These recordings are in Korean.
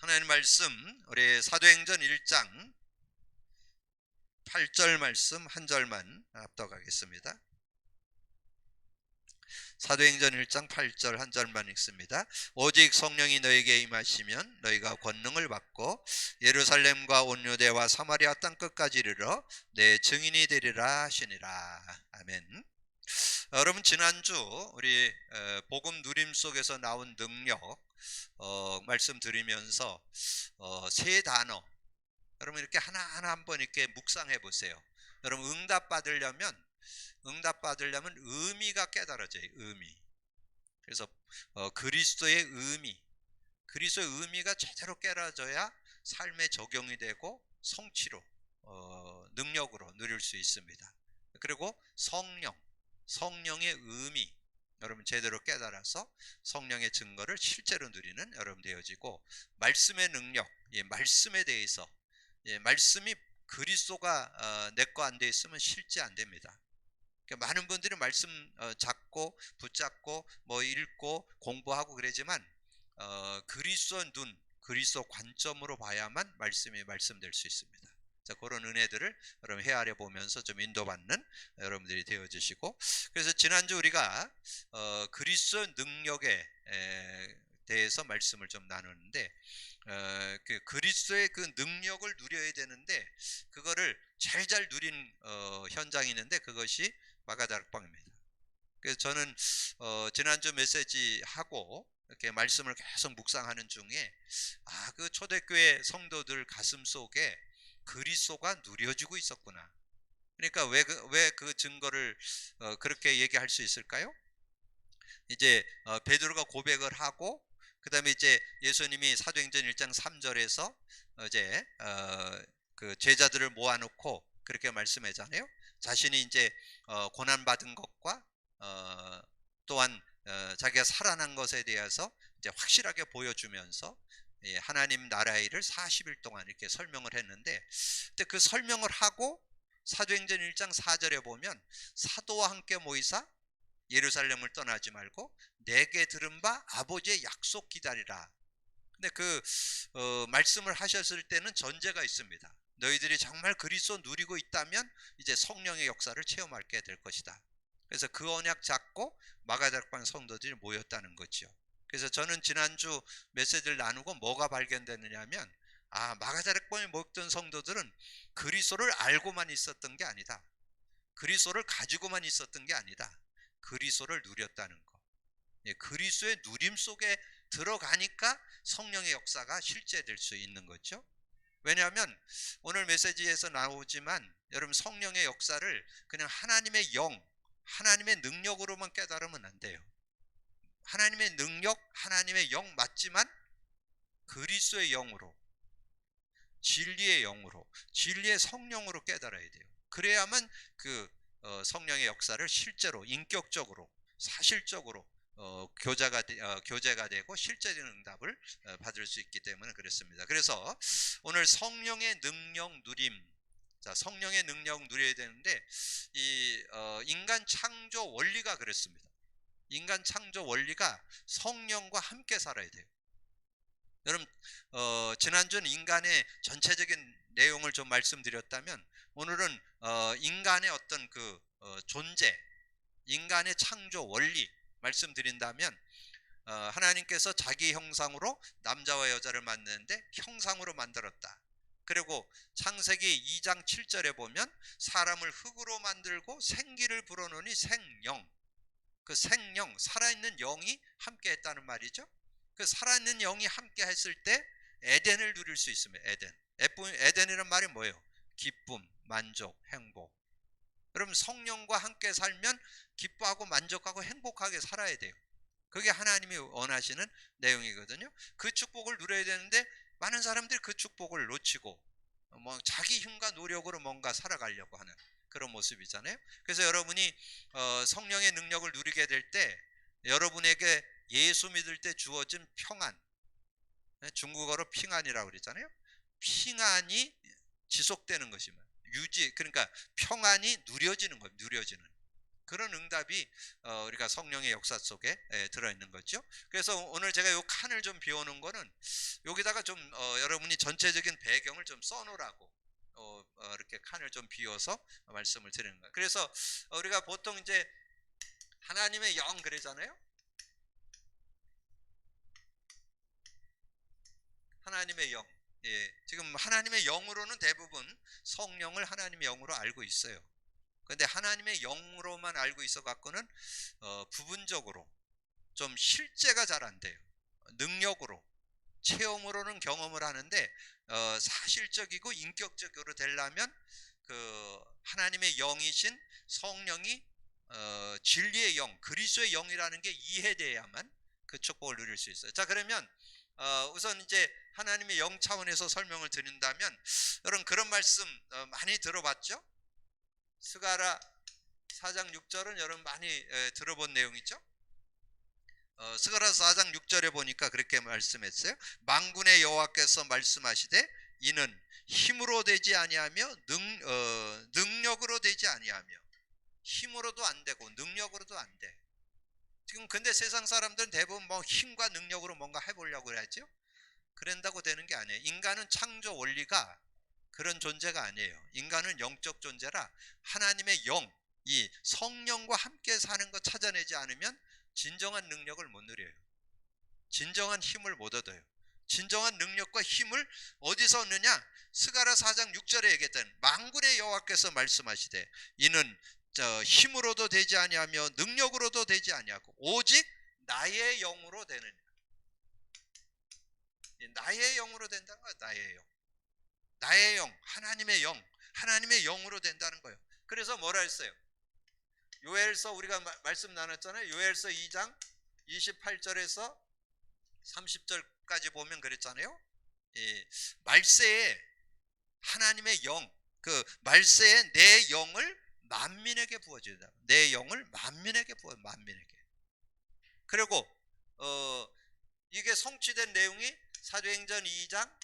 하나님 말씀 우리 사도행전 1장 8절 말씀 한 절만 압독하겠습니다. 사도행전 1장 8절 한 절만 읽습니다. 오직 성령이 너에게 임하시면 너희가 권능을 받고 예루살렘과 온 유대와 사마리아 땅 끝까지 이르러 내 증인이 되리라 하시니라. 아멘. 여러분, 지난주 우리 복음 누림 속에서 나온 능력 말씀드리면서 세 단어 여러분 이렇게 하나하나 한번 이렇게 묵상해 보세요. 여러분, 응답받으려면 의미가 깨달아져요. 의미. 그래서 그리스도의 의미가 제대로 깨달아져야 삶에 적용이 되고 성취로 능력으로 누릴 수 있습니다. 그리고 성령의 의미 여러분 제대로 깨달아서 성령의 증거를 실제로 누리는 여러분 되어지고, 말씀의 능력, 말씀에 대해서 말씀이 그리스도가 내 거 안 돼 있으면 실제 안 됩니다. 그러니까 많은 분들이 말씀 잡고 붙잡고 뭐 읽고 공부하고 그러지만 그리스도 관점으로 봐야만 말씀이 말씀될 수 있습니다. 자, 그런 은혜들을 여러분 헤아려 보면서 좀 인도받는 여러분들이 되어 주시고, 그래서 지난주 우리가 그리스도 능력에 대해서 말씀을 좀 나누는데, 그 그리스도의 그 능력을 누려야 되는데 그거를 잘 누린 현장이 있는데 그것이 마가다락방입니다. 그래서 저는 지난주 메시지 하고 이렇게 말씀을 계속 묵상하는 중에 그 초대교회 성도들 가슴 속에 그리스도가 누려지고 있었구나. 그러니까 왜 그 증거를 그렇게 얘기할 수 있을까요? 이제 베드로가 고백을 하고 그 다음에 이제 예수님이 사도행전 1장 3절에서 이제 그 제자들을 모아놓고 그렇게 말씀하잖아요. 자신이 이제 고난받은 것과 또한 자기가 살아난 것에 대해서 이제 확실하게 보여주면서 하나님 나라의 일을 40일 동안 이렇게 설명을 했는데, 근데 그 설명을 하고 사도행전 1장 4절에 보면 사도와 함께 모이사 예루살렘을 떠나지 말고 내게 들은 바 아버지의 약속 기다리라. 근데 그 말씀을 하셨을 때는 전제가 있습니다. 너희들이 정말 그리스도 누리고 있다면 이제 성령의 역사를 체험하게 될 것이다. 그래서 그 언약 잡고 마가다락방 성도들이 모였다는 거죠. 그래서 저는 지난주 메시지를 나누고 뭐가 발견되느냐면, 마가다락방에 모였던 성도들은 그리스도를 알고만 있었던 게 아니다. 그리스도를 가지고만 있었던 게 아니다. 그리스도를 누렸다는 것. 그리스도의 누림 속에 들어가니까 성령의 역사가 실제될 수 있는 거죠. 왜냐하면 오늘 메시지에서 나오지만 여러분, 성령의 역사를 그냥 하나님의 영, 하나님의 능력으로만 깨달으면 안 돼요. 하나님의 능력, 하나님의 영 맞지만 그리스도의 영으로, 진리의 영으로, 진리의 성령으로 깨달아야 돼요. 그래야만 그 성령의 역사를 실제로 인격적으로 사실적으로 교제가 되고 실제적인 응답을 받을 수 있기 때문에 그렇습니다. 그래서 오늘 성령의 능력 누림, 자, 성령의 능력 누려야 되는데 이 인간 창조 원리가 그렇습니다. 인간 창조 원리가 성령과 함께 살아야 돼요. 여러분, 지난주는 인간의 전체적인 내용을 좀 말씀드렸다면 오늘은 인간의 어떤 그 존재, 인간의 창조 원리 말씀드린다면, 하나님께서 자기 형상으로 남자와 여자를 만드는데 형상으로 만들었다. 그리고 창세기 2장 7절에 보면 사람을 흙으로 만들고 생기를 불어넣으니 생영, 그 생영, 살아있는 영이 함께 했다는 말이죠. 그 살아있는 영이 함께 했을 때 에덴을 누릴 수 있습니다. 에덴이라는 말이 뭐예요? 기쁨, 만족, 행복. 여러분, 성령과 함께 살면 기뻐하고 만족하고 행복하게 살아야 돼요. 그게 하나님이 원하시는 내용이거든요. 그 축복을 누려야 되는데 많은 사람들이 그 축복을 놓치고 자기 힘과 노력으로 뭔가 살아가려고 하는 그런 모습이잖아요. 그래서 여러분이 성령의 능력을 누리게 될 때 여러분에게 예수 믿을 때 주어진 평안, 중국어로 핑안이라고 그랬잖아요. 핑안이 지속되는 것이면 그러니까 평안이 누려지는 거예요. 누려지는. 그런 응답이 우리가 성령의 역사 속에 들어있는 거죠. 그래서 오늘 제가 요 칸을 좀 비워놓은 거는 여기다가 좀 여러분이 전체적인 배경을 좀 써놓으라고 이렇게 칸을 좀 비워서 말씀을 드리는 거예요. 그래서 우리가 보통 이제 하나님의 영 그러잖아요. 하나님의 영. 예, 지금 하나님의 영으로는 대부분 성령을 하나님의 영으로 알고 있어요. 그런데 하나님의 영으로만 알고 있어 갖고는 부분적으로 좀 실제가 잘 안 돼요. 능력으로, 체험으로는 경험을 하는데 사실적이고 인격적으로 되려면 그 하나님의 영이신 성령이 진리의 영, 그리스도의 영이라는 게 이해돼야만 그 축복을 누릴 수 있어요. 자, 그러면 우선 이제 하나님의 영 차원에서 설명을 드린다면, 여러분 그런 말씀 많이 들어봤죠? 스가랴 4장 6절은 여러분 많이 들어본 내용이죠? 스가랴 4장 6절에 보니까 그렇게 말씀했어요. 만군의 여호와께서 말씀하시되 이는 힘으로 되지 아니하며 능력으로 되지 아니하며. 힘으로도 안 되고 능력으로도 안 돼. 지금 근데 세상 사람들은 대부분 뭐 힘과 능력으로 뭔가 해보려고 그러죠. 그런다고 되는 게 아니에요. 인간은 창조 원리가 그런 존재가 아니에요. 인간은 영적 존재라 하나님의 영, 이 성령과 함께 사는 것 찾아내지 않으면 진정한 능력을 못 누려요. 진정한 힘을 못 얻어요. 진정한 능력과 힘을 어디서 얻느냐? 스가랴 4장 6절에 얘기했던 만군의 여호와께서 말씀하시되 이는 힘으로도 되지 아니하며 능력으로도 되지 아니하고 오직 나의 영으로 되느냐. 나의 영으로 된다는 거예요. 나의 영. 나의 영, 하나님의 영, 하나님의 영으로 된다는 거예요. 그래서 뭐라 했어요? 요엘서 우리가 말씀 나눴잖아요. 요엘서 2장 28절에서 30절까지 보면 그랬잖아요. 말세에 하나님의 영, 그 말세에 내 영을 만민에게 부어준다. 내 영을 만민에게 부어, 만민에게. 그리고 이게 성취된 내용이 사도행전 2장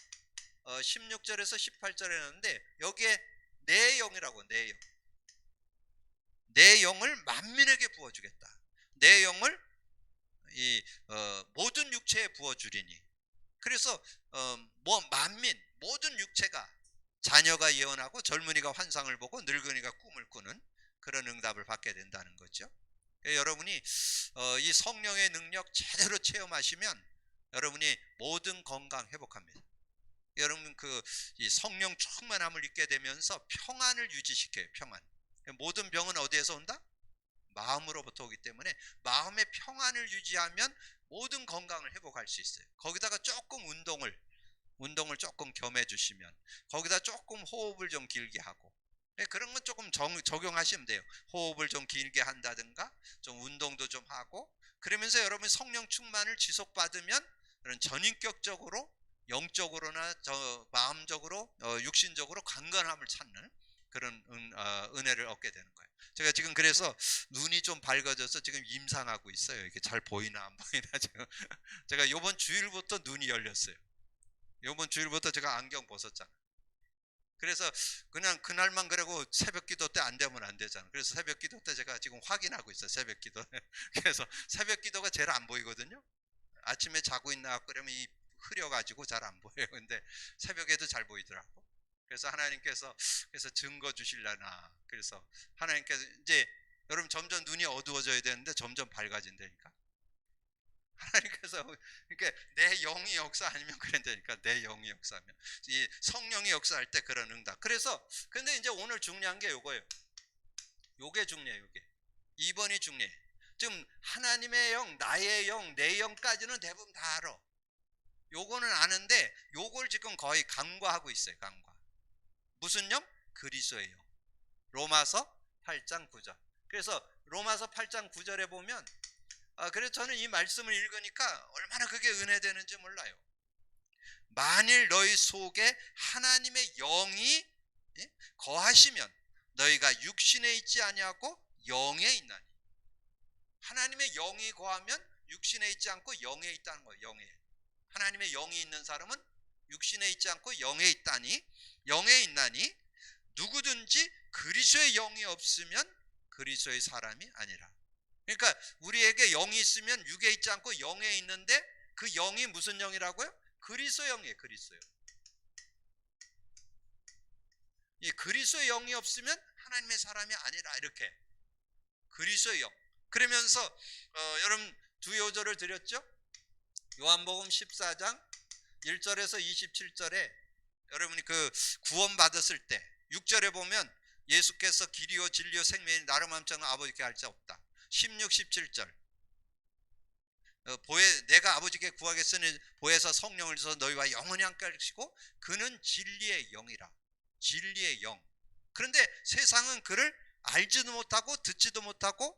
16절에서 18절에 나오는데 여기에 내 영이라고, 내 영. 내 영을 만민에게 부어주겠다. 내 영을 이 모든 육체에 부어주리니. 그래서 만민, 모든 육체가 자녀가 예언하고 젊은이가 환상을 보고 늙은이가 꿈을 꾸는 그런 응답을 받게 된다는 거죠. 여러분이 이 성령의 능력 제대로 체험하시면 여러분이 모든 건강 회복합니다. 여러분 이 성령 충만함을 입게 되면서 평안을 유지시켜요. 평안. 모든 병은 어디에서 온다? 마음으로부터 오기 때문에 마음의 평안을 유지하면 모든 건강을 회복할 수 있어요. 거기다가 조금 운동을 조금 겸해 주시면, 거기다 조금 호흡을 좀 길게 하고, 그런 건 조금 적용하시면 돼요. 호흡을 좀 길게 한다든가 좀 운동도 좀 하고, 그러면서 여러분 성령 충만을 지속받으면 그런 전인격적으로 영적으로나 마음적으로 육신적으로 강건함을 찾는 그런 은혜를 얻게 되는 거예요. 제가 지금 그래서 눈이 좀 밝아져서 지금 임상하고 있어요. 이게 잘 보이나 안 보이나 지금. 제가 요번 주일부터 눈이 열렸어요. 요번 주일부터 제가 안경 벗었잖아. 그래서 그냥 그날만 그러고 새벽 기도 때 안 되면 안 되잖아. 그래서 새벽 기도 때 제가 지금 확인하고 있어요. 새벽 기도. 그래서 새벽 기도가 제일 안 보이거든요. 아침에 자고 있나 그러면 이 흐려가지고 잘 안 보여요. 근데 새벽에도 잘 보이더라고. 그래서 하나님께서 증거 주실라나. 그래서 하나님께서 이제 여러분 점점 눈이 어두워져야 되는데 점점 밝아진다니까. 하나님께서 그러니까 내 영이 역사 아니면 그런다니까. 내 영이 역사하면 이 성령이 역사할 때 그런 응답. 그래서 근데 이제 오늘 중요한 게 요거예요. 요게 중요해요. 요게 2번이 중요해. 지금 하나님의 영, 나의 영, 내 영까지는 대부분 다 알아. 요거는 아는데 요걸 지금 거의 간과하고 있어요. 간과. 무슨 영? 그리스도의 영. 로마서 8장 9절. 그래서 로마서 8장 9절에 보면 그래서 저는 이 말씀을 읽으니까 얼마나 그게 은혜되는지 몰라요. 만일 너희 속에 하나님의 영이 거하시면 너희가 육신에 있지 아니하고 영에 있나니. 하나님의 영이 거하면 육신에 있지 않고 영에 있다는 거예요. 영에. 하나님의 영이 있는 사람은 육신에 있지 않고 영에 있다니, 영에 있나니 누구든지 그리스도의 영이 없으면 그리스도의 사람이 아니라. 그러니까 우리에게 영이 있으면 육에 있지 않고 영에 있는데 그 영이 무슨 영이라고요? 그리스도의 영이에요. 그리스도의 영. 이 그리스도의 영이 없으면 하나님의 사람이 아니라, 이렇게 그리스도의 영. 그러면서 여러분 두 요절을 드렸죠. 요한복음 14장 1절에서 27절에 여러분이 그 구원 받았을 때 6절에 보면 예수께서 길이요 진리요 생명이 나를 맘처럼 아버지께 알 자 없다. 16, 17절 내가 아버지께 구하겠으니 보혜사 성령을 줘서 너희와 영원히 함께 하시고 그는 진리의 영이라. 진리의 영. 그런데 세상은 그를 알지도 못하고 듣지도 못하고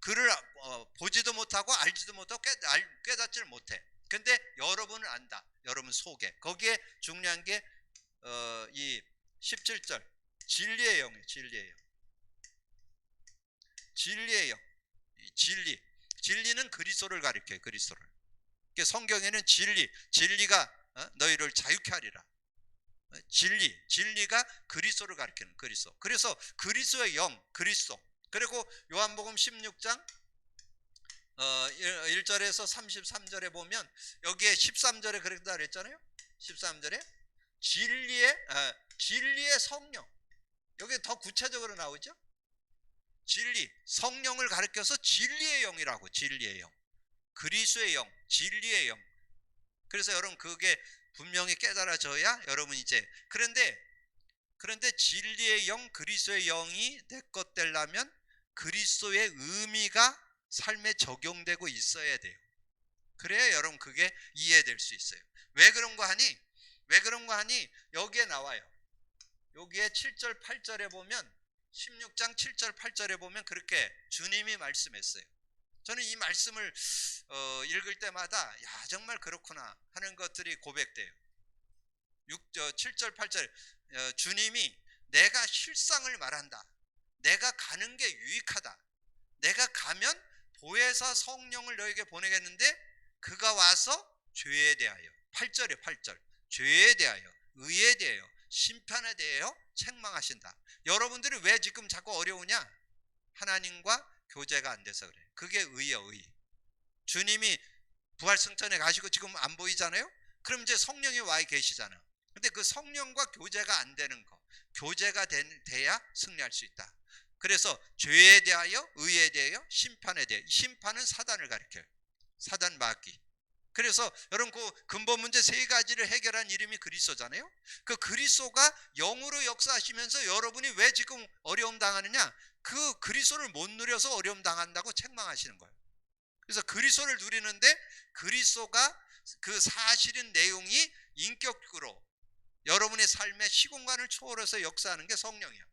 그를 보지도 못하고 알지도 못하고 깨닫지를 못해. 근데 여러분은 안다. 여러분 속에. 거기에 중요한 게 이 17절 진리의 영이에요. 진리의 영. 진리의 영. 진리. 진리는 그리스도를 가리켜요. 그리스도를. 성경에는 진리가 너희를 자유케 하리라. 진리가 그리스도를 가리키는 그리스도. 그래서 그리스도의 영, 그리스도. 그리고 요한복음 16장 1절에서 33절에 보면 여기에 13절에 그랬다 그랬잖아요. 13절에 진리의 성령. 여기 더 구체적으로 나오죠. 진리, 성령을 가리켜서 진리의 영이라고. 진리의 영, 그리스도의 영, 진리의 영. 그래서 여러분 그게 분명히 깨달아져야 여러분 이제 그런데 진리의 영, 그리스도의 영이 내 것 되려면 그리스도의 의미가 삶에 적용되고 있어야 돼요. 그래야 여러분 그게 이해될 수 있어요. 왜 그런 거 하니 여기에 나와요. 여기에 7절 8절에 보면 16장 7절 8절에 보면 그렇게 주님이 말씀했어요. 저는 이 말씀을 읽을 때마다 야 정말 그렇구나 하는 것들이 고백돼요. 7절 8절 주님이 내가 실상을 말한다. 내가 가는 게 유익하다. 내가 가면 보혜사 성령을 너에게 보내겠는데 그가 와서 죄에 대하여 8절에 8절 죄에 대하여 의에 대하여 심판에 대하여 책망하신다. 여러분들이 왜 지금 자꾸 어려우냐? 하나님과 교제가 안 돼서 그래. 그게 의예요. 의. 주님이 부활승천에 가시고 지금 안 보이잖아요. 그럼 이제 성령이 와 계시잖아. 근데 그 성령과 교제가 안 되는 거, 교제가 돼야 승리할 수 있다. 그래서 죄에 대하여 의에 대하여 심판에 대하여. 심판은 사단을 가리켜요. 사단 마귀. 그래서 여러분 그 근본 문제 세 가지를 해결한 이름이 그리스도잖아요. 그 그리스도가 영으로 역사하시면서 여러분이 왜 지금 어려움 당하느냐? 그 그리스도를 못 누려서 어려움 당한다고 책망하시는 거예요. 그래서 그리스도를 누리는데 그리스도가 그 사실인 내용이 인격으로 여러분의 삶의 시공간을 초월해서 역사하는 게 성령이야.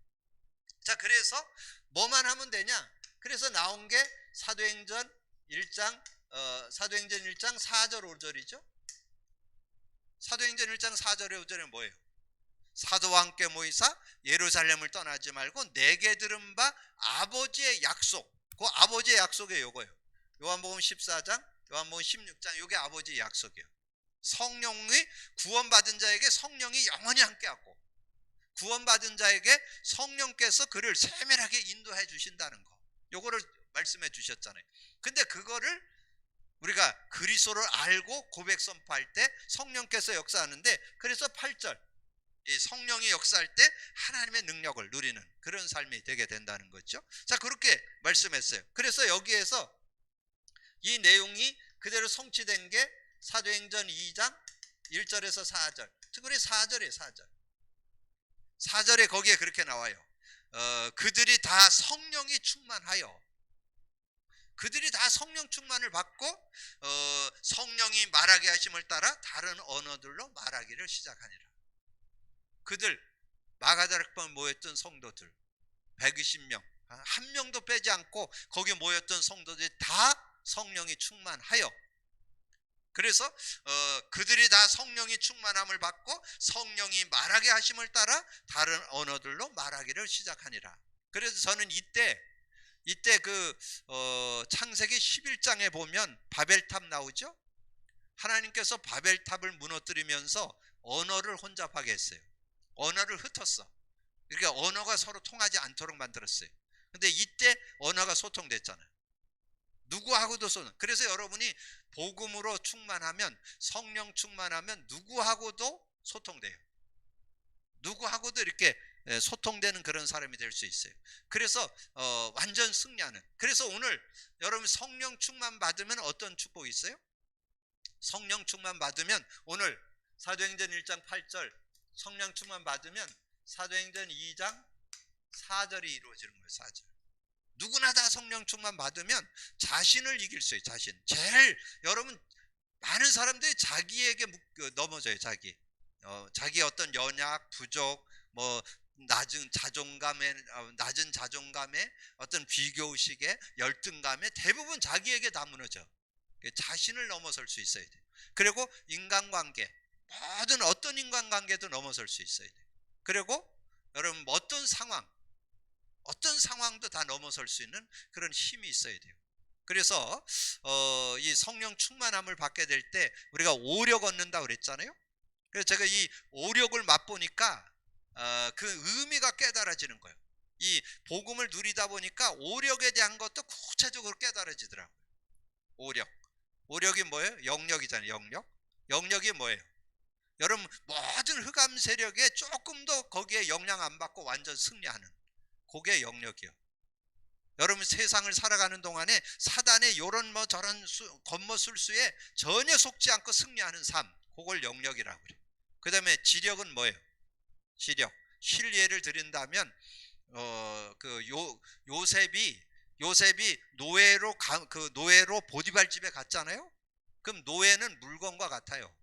자, 그래서 뭐만 하면 되냐? 그래서 나온 게 사도행전 1장 4절 5절이죠. 사도행전 1장 4절에 5절에 뭐예요? 사도와 함께 모이사 예루살렘을 떠나지 말고 내게 들은 바 아버지의 약속. 그 아버지의 약속이 요거예요. 요한복음 14장, 요한복음 16장 요게 아버지의 약속이에요. 성령이 구원받은 자에게 성령이 영원히 함께하고 구원받은 자에게 성령께서 그를 세밀하게 인도해 주신다는 거. 요거를 말씀해 주셨잖아요. 근데 그거를 우리가 그리스도를 알고 고백 선포할 때 성령께서 역사하는데 그래서 8절 이 성령이 역사할 때 하나님의 능력을 누리는 그런 삶이 되게 된다는 거죠. 자, 그렇게 말씀했어요. 그래서 여기에서 이 내용이 그대로 성취된 게 사도행전 2장 1절에서 4절. 특별히 4절이에요. 4절에 거기에 그렇게 나와요. 그들이 다 성령이 충만하여 그들이 다 성령 충만을 받고 성령이 말하게 하심을 따라 다른 언어들로 말하기를 시작하니라. 그들 마가다락방에 모였던 성도들 120명 한 명도 빼지 않고 거기 모였던 성도들이 다 성령이 충만하여 그래서 그들이 다 성령이 충만함을 받고 성령이 말하게 하심을 따라 다른 언어들로 말하기를 시작하니라. 그래서 저는 이때 그 창세기 11장에 보면 바벨탑 나오죠. 하나님께서 바벨탑을 무너뜨리면서 언어를 혼잡하게 했어요. 언어를 흩었어. 그러니까 언어가 서로 통하지 않도록 만들었어요. 근데 이때 언어가 소통됐잖아요. 누구하고도 그래서 여러분이 복음으로 충만하면, 성령 충만하면 누구하고도 소통돼요. 누구하고도 이렇게 소통되는 그런 사람이 될 수 있어요. 그래서 완전 승리하는. 그래서 오늘 여러분 성령 충만 받으면 어떤 축복이 있어요? 성령 충만 받으면 오늘 사도행전 1장 8절 성령 충만 받으면 사도행전 2장 4절이 이루어지는 거예요. 4절. 누구나 다 성령 충만 받으면 자신을 이길 수 있어요. 자신. 제일 여러분 많은 사람들이 자기에게 넘어져요. 자기 어떤 연약, 부족, 뭐 낮은 자존감에 어떤 비교의식에 열등감에 대부분 자기에게 다 무너져. 자신을 넘어설 수 있어야 돼. 그리고 인간관계, 모든 어떤 인간관계도 넘어설 수 있어야 돼. 그리고 여러분 어떤 상황도 다 넘어설 수 있는 그런 힘이 있어야 돼요. 그래서 이 성령 충만함을 받게 될 때 우리가 오력 얻는다고 그랬잖아요. 그래서 제가 이 오력을 맛보니까 그 의미가 깨달아지는 거예요. 이 복음을 누리다 보니까 오력에 대한 것도 구체적으로 깨달아지더라고요. 오력이 뭐예요? 영력이잖아요. 영력이 뭐예요? 여러분 모든 흑암 세력에 조금 더 거기에 영향 안 받고 완전 승리하는, 그게 영력이요. 여러분 세상을 살아가는 동안에 사단의 요런 뭐 저런 겉모술수에 전혀 속지 않고 승리하는 삶, 그걸 영력이라고 그래요. 그 다음에 지력은 뭐예요? 지력. 실례를 드린다면 요셉이 노예로 보디발 집에 갔잖아요. 그럼 노예는 물건과 같아요.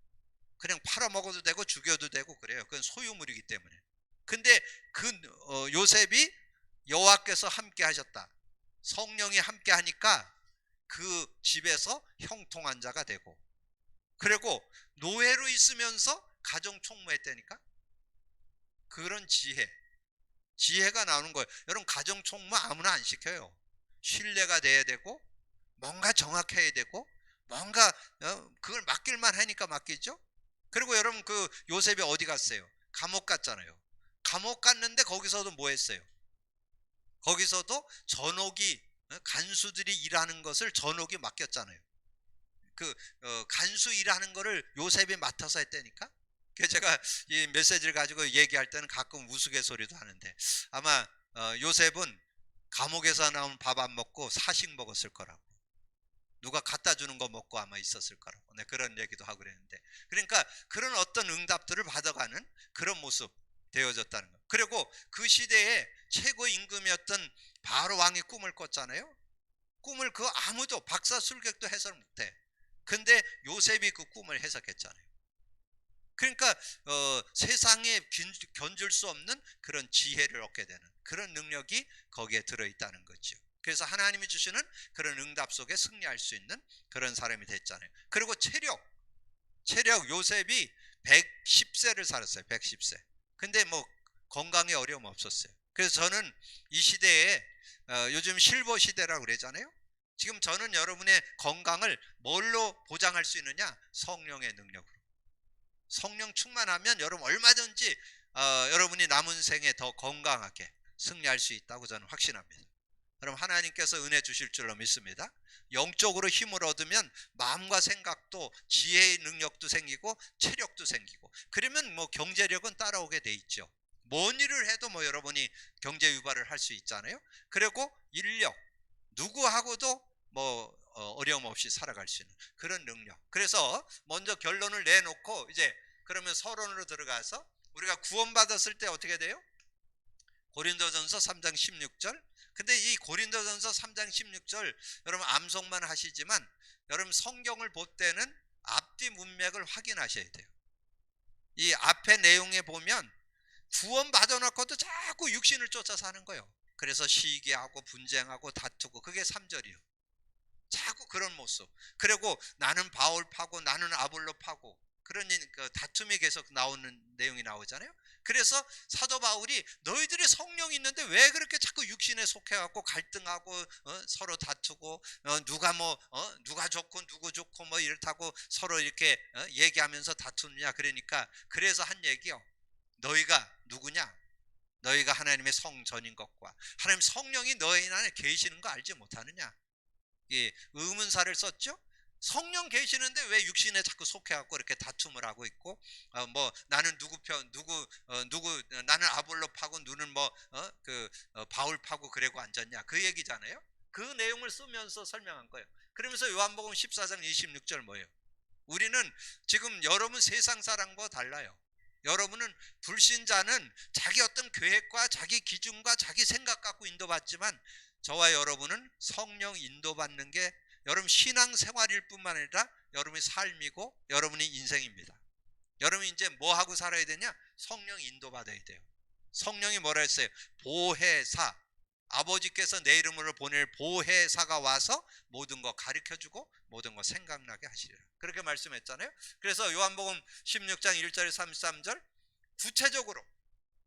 그냥 팔아먹어도 되고 죽여도 되고 그래요. 그건 소유물이기 때문에. 근데 요셉이 여호와께서 함께 하셨다, 성령이 함께 하니까 그 집에서 형통한 자가 되고, 그리고 노예로 있으면서 가정 총무했다니까. 그런 지혜가 나오는 거예요. 여러분 가정 총무 아무나 안 시켜요. 신뢰가 돼야 되고 뭔가 정확해야 되고 뭔가 그걸 맡길만 하니까 맡기죠. 그리고 여러분 그 요셉이 어디 갔어요? 감옥 갔잖아요. 감옥 갔는데 거기서도 뭐 했어요? 거기서도 간수들이 일하는 것을 전옥이 맡겼잖아요. 간수 일하는 거를 요셉이 맡아서 했다니까. 그래서 제가 이 메시지를 가지고 얘기할 때는 가끔 우스갯소리도 하는데, 아마 요셉은 감옥에서 나온 밥 안 먹고 사식 먹었을 거라고, 누가 갖다 주는 거 먹고 아마 있었을 거라고, 네, 그런 얘기도 하고 그랬는데, 그러니까 그런 어떤 응답들을 받아가는 그런 모습 되어졌다는 거. 그리고 그 시대에 최고 임금이었던 바로 왕이 꿈을 꿨잖아요. 꿈을 아무도 박사술객도 해설 못해. 근데 요셉이 그 꿈을 해석했잖아요. 그러니까 세상에 견줄 수 없는 그런 지혜를 얻게 되는 그런 능력이 거기에 들어있다는 거죠. 그래서 하나님이 주시는 그런 응답 속에 승리할 수 있는 그런 사람이 됐잖아요. 그리고 체력 요셉이 110세를 살았어요. 110세. 근데 뭐 건강에 어려움 없었어요. 그래서 저는 이 시대에 요즘 실버 시대라고 그러잖아요. 지금 저는 여러분의 건강을 뭘로 보장할 수 있느냐? 성령의 능력으로. 성령 충만하면 여러분 얼마든지 여러분이 남은 생에 더 건강하게 승리할 수 있다고 저는 확신합니다. 여러분 하나님께서 은혜 주실 줄로 믿습니다. 영적으로 힘을 얻으면 마음과 생각도, 지혜의 능력도 생기고 체력도 생기고, 그러면 뭐 경제력은 따라오게 돼 있죠. 뭔 일을 해도 뭐 여러분이 경제 유발을 할 수 있잖아요. 그리고 인력, 누구하고도 뭐 어려움 없이 살아갈 수 있는 그런 능력. 그래서 먼저 결론을 내놓고 이제 그러면 서론으로 들어가서 우리가 구원받았을 때 어떻게 돼요? 고린도전서 3장 16절. 근데 이 고린도전서 3장 16절 여러분 암송만 하시지만 여러분 성경을 볼 때는 앞뒤 문맥을 확인하셔야 돼요. 이 앞에 내용에 보면 구원 받아놓고도 자꾸 육신을 쫓아 사는 거예요. 그래서 시기하고 분쟁하고 다투고, 그게 3절이요. 자꾸 그런 모습. 그리고 나는 바울 파고 나는 아볼로 파고, 그런 다툼이 계속 나오는 내용이 나오잖아요. 그래서 사도 바울이 너희들이 성령이 있는데 왜 그렇게 자꾸 육신에 속해갖고 갈등하고 서로 다투고 누가 좋고 누구 좋고 뭐 이렇다고 서로 이렇게 얘기하면서 다투느냐. 그러니까 그래서 한 얘기요. 너희가 누구냐? 너희가 하나님의 성전인 것과 하나님 성령이 너희 안에 계시는 거 알지 못하느냐. 예, 의문사를 썼죠. 성령 계시는데 왜 육신에 자꾸 속해갖고 이렇게 다툼을 하고 있고, 뭐 나는 누구 편 누구 나는 아볼로 파고 누는 뭐 바울 파고 그래고 앉았냐, 그 얘기잖아요. 그 내용을 쓰면서 설명한 거예요. 그러면서 요한복음 14장 26절 뭐예요? 우리는 지금 여러분 세상 사람과 달라요. 여러분은 불신자는 자기 어떤 계획과 자기 기준과 자기 생각 갖고 인도받지만, 저와 여러분은 성령 인도받는 게 여러분 신앙생활일 뿐만 아니라 여러분의 삶이고 여러분의 인생입니다. 여러분 이제 뭐 하고 살아야 되냐? 성령 인도받아야 돼요. 성령이 뭐라 했어요? 보혜사, 아버지께서 내 이름으로 보낼 보혜사가 와서 모든 거 가르쳐주고 모든 거 생각나게 하시리라, 그렇게 말씀했잖아요. 그래서 요한복음 16장 1절 33절 구체적으로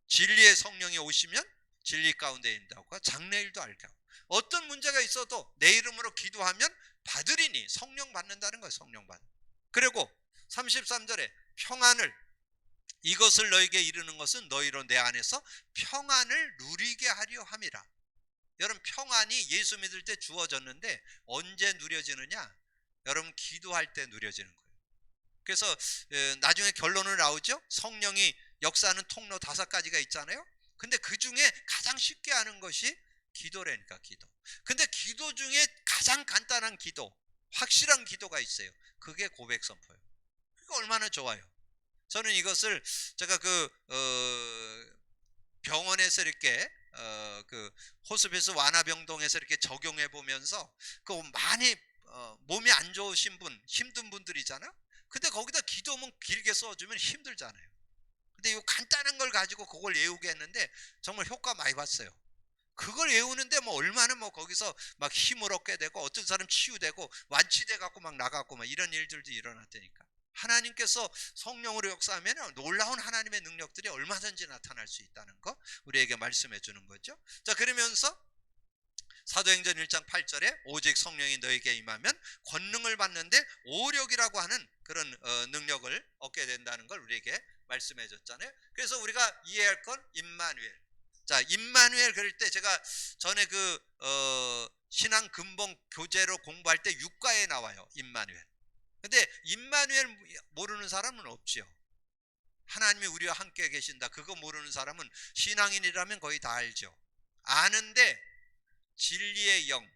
진리의 성령이 오시면 진리 가운데 있다고, 장래일도 알게 하고, 어떤 문제가 있어도 내 이름으로 기도하면 받으리니, 성령 받는다는 거예요. 성령 받. 그리고 33절에 평안을, 이것을 너에게 이르는 것은 너희로 내 안에서 평안을 누리게 하려 함이라. 여러분 평안이 예수 믿을 때 주어졌는데 언제 누려지느냐? 여러분 기도할 때 누려지는 거예요. 그래서 나중에 결론은 나오죠. 성령이 역사하는 통로 5가지가 있잖아요. 근데 그 중에 가장 쉽게 하는 것이 기도라니까, 기도. 근데 기도 중에 가장 간단한 기도, 확실한 기도가 있어요. 그게 고백 선포예요. 그게 얼마나 좋아요. 저는 이것을 제가 병원에서 이렇게 호스피스 완화병동에서 이렇게 적용해 보면서 많이 몸이 안 좋으신 분, 힘든 분들이잖아요. 근데 거기다 기도문 길게 써주면 힘들잖아요. 근데 이 간단한 걸 가지고 그걸 외우게 했는데 정말 효과 많이 봤어요. 그걸 외우는데 뭐 얼마나 뭐 거기서 막 힘을 얻게 되고, 어떤 사람 치유되고 완치돼 갖고 막 나가고 막 이런 일들도 일어났다니까. 하나님께서 성령으로 역사하면 놀라운 하나님의 능력들이 얼마든지 나타날 수 있다는 거 우리에게 말씀해 주는 거죠. 자, 그러면서 사도행전 1장 8절에 오직 성령이 너에게 임하면 권능을 받는데 오력이라고 하는 그런 능력을 얻게 된다는 걸 우리에게 말씀해 줬잖아요. 그래서 우리가 이해할 건 임마누엘. 자, 임마누엘 그럴 때 제가 전에 신앙 근본 교재로 공부할 때 6과에 나와요. 임마누엘. 근데 임마누엘 모르는 사람은 없죠. 하나님이 우리와 함께 계신다, 그거 모르는 사람은 신앙인이라면 거의 다 알죠. 아는데 진리의 영,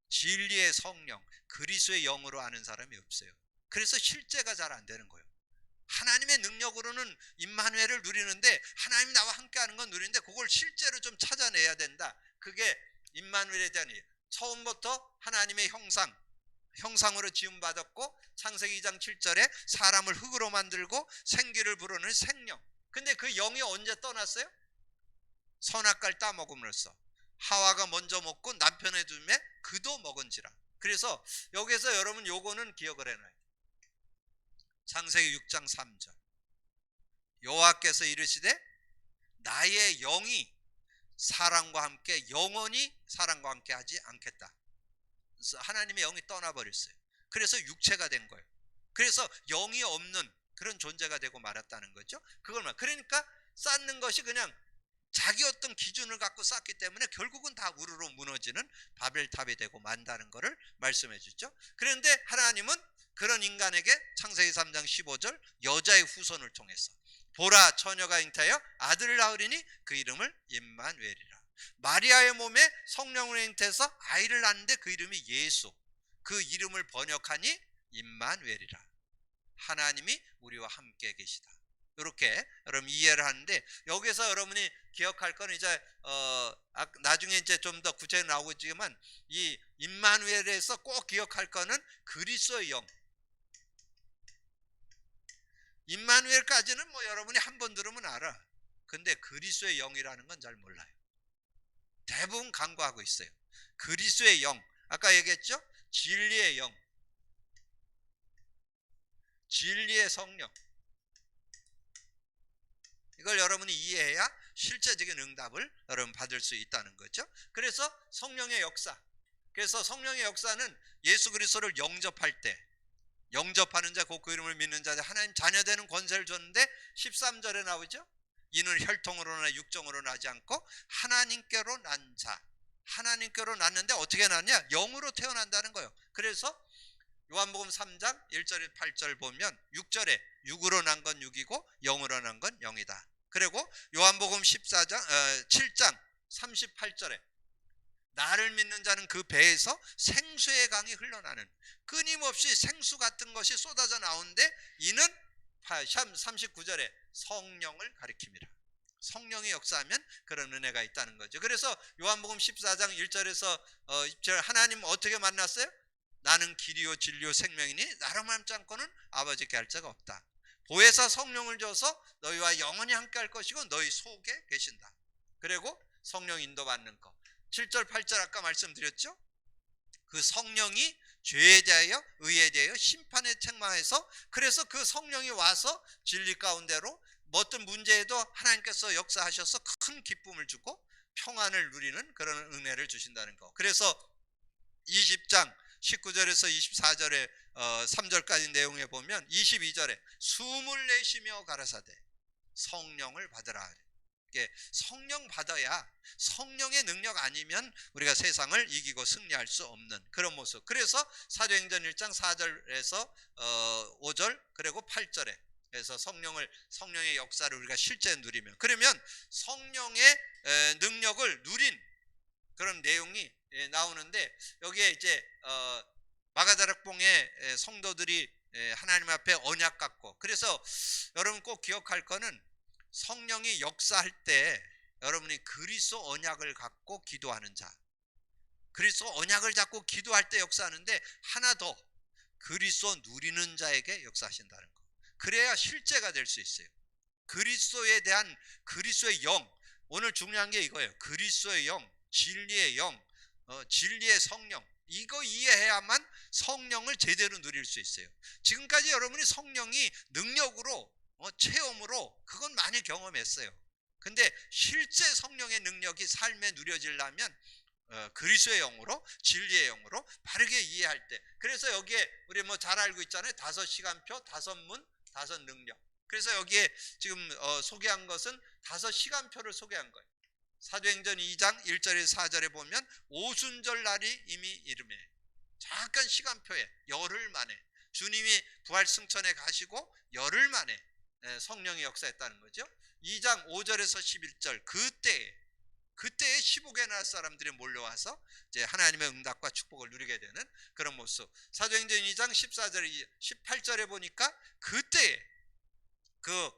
진리의 성령, 그리스도의 영으로 아는 사람이 없어요. 그래서 실제가 잘 안 되는 거예요. 하나님의 능력으로는 임마누엘을 누리는데, 하나님이 나와 함께하는 건 누리는데 그걸 실제로 좀 찾아내야 된다. 그게 임마누엘에 대한 이해요. 처음부터 하나님의 형상으로 지음받았고, 창세기 2장 7절에 사람을 흙으로 만들고 생기를 불어넣는 생령. 근데 그 영이 언제 떠났어요? 선악과를 따먹음으로써. 하와가 먼저 먹고 남편의 둠에 그도 먹은지라. 그래서 여기서 여러분 요거는 기억을 해놔요. 창세기 6장 3절 여호와께서 이르시되 나의 영이 사람과 함께 영원히 사람과 함께 하지 않겠다. 하나님의 영이 떠나버렸어요. 그래서 육체가 된 거예요. 그래서 영이 없는 그런 존재가 되고 말았다는 거죠. 그러니까 쌓는 것이 그냥 자기 어떤 기준을 갖고 쌓기 때문에 결국은 다 우르르 무너지는 바벨탑이 되고 만다는 것을 말씀해 주죠. 그런데 하나님은 그런 인간에게 창세기 3장 15절 여자의 후손을 통해서 보라 처녀가 잉태하여 아들을 낳으리니 그 이름을 임마누엘이라. 마리아의 몸에 성령으로 잉태해서 아이를 낳는데 그 이름이 예수, 그 이름을 번역하니 임마누엘이라. 하나님이 우리와 함께 계시다. 이렇게 여러분 이해를 하는데, 여기서 여러분이 기억할 건 이제 나중에 이제 좀 더 구체적으로 나오겠지만, 이 임마누엘에서 꼭 기억할 거는 그리스도의 영. 임마누엘까지는 뭐 여러분이 한 번 들으면 알아. 근데 그리스도의 영이라는 건 잘 몰라요. 대부분 간과하고 있어요. 그리스도의 영, 아까 얘기했죠? 진리의 영, 진리의 성령. 이걸 여러분이 이해해야 실제적인 응답을 여러분 받을 수 있다는 거죠. 그래서 성령의 역사, 그래서 성령의 역사는 예수 그리스도를 영접할 때, 영접하는 자 곧 그 이름을 믿는 자 하나님 자녀 되는 권세를 줬는데 13절에 나오죠. 이는 혈통으로나 육정으로 나지 않고 하나님께로 난 자. 하나님께로 났는데 어떻게 났냐? 영으로 태어난다는 거예요. 그래서 요한복음 3장 1절에 8절 보면 6절에 육으로 난 건 육이고 영으로 난 건 영이다. 그리고 요한복음 7장 38절에 나를 믿는 자는 그 배에서 생수의 강이 흘러나는, 끊임없이 생수 같은 것이 쏟아져 나오는데 이는 39절에 성령을 가리킵니다. 성령이 역사하면 그런 은혜가 있다는 거죠. 그래서 요한복음 14장 1절에서 하나님 어떻게 만났어요? 나는 길이요 진리요 생명이니 나로 말미암지 않고는 아버지께 할 자가 없다. 보혜사 성령을 줘서 너희와 영원히 함께 할 것이고 너희 속에 계신다. 그리고 성령 인도받는 거. 7절 8절 아까 말씀드렸죠. 그 성령이 죄에 대하여 의에 대하여 심판의 책망에서, 그래서 그 성령이 와서 진리 가운데로 어떤 문제에도 하나님께서 역사하셔서 큰 기쁨을 주고 평안을 누리는 그런 은혜를 주신다는 거. 그래서 20장 19절에서 24절에 3절까지 내용에 보면 22절에 숨을 내쉬며 가라사대 성령을 받으라. 성령 받아야, 성령의 능력 아니면 우리가 세상을 이기고 승리할 수 없는 그런 모습. 그래서 사도행전 1장 4절에서 5절 그리고 8절에 그래서 성령의 역사를 우리가 실제 누리면, 그러면 성령의 능력을 누린 그런 내용이 나오는데, 여기에 이제 마가다락봉의 성도들이 하나님 앞에 언약 갖고, 그래서 여러분 꼭 기억할 거는 성령이 역사할 때 여러분이 그리스도 언약을 갖고 기도하는 자, 그리스도 언약을 잡고 기도할 때 역사하는데 하나 더, 그리스도 누리는 자에게 역사하신다는 거. 그래야 실제가 될 수 있어요. 그리스도에 대한 그리스도의 영, 오늘 중요한 게 이거예요. 그리스도의 영, 진리의 영, 진리의 성령, 이거 이해해야만 성령을 제대로 누릴 수 있어요. 지금까지 여러분이 성령이 능력으로 체험으로 그건 많이 경험했어요. 근데 실제 성령의 능력이 삶에 누려지려면 그리스도의 영으로, 진리의 영으로 바르게 이해할 때, 그래서 여기에 우리 잘 알고 있잖아요. 5시간표, 5문, 5능력. 그래서 여기에 지금 소개한 것은 5시간표를 소개한 거예요. 사도행전 2장 1절에서 4절에 보면 오순절 날이 이미 이르매, 잠깐 시간표에 열흘 만에 주님이 부활승천에 가시고 열흘 만에 성령의 역사했다는 거죠. 2장 5절에서 11절 그때에 15개 나라 사람들이 몰려와서 이제 하나님의 응답과 축복을 누리게 되는 그런 모습. 사도행전 2장 14절 18절에 보니까 그때에 그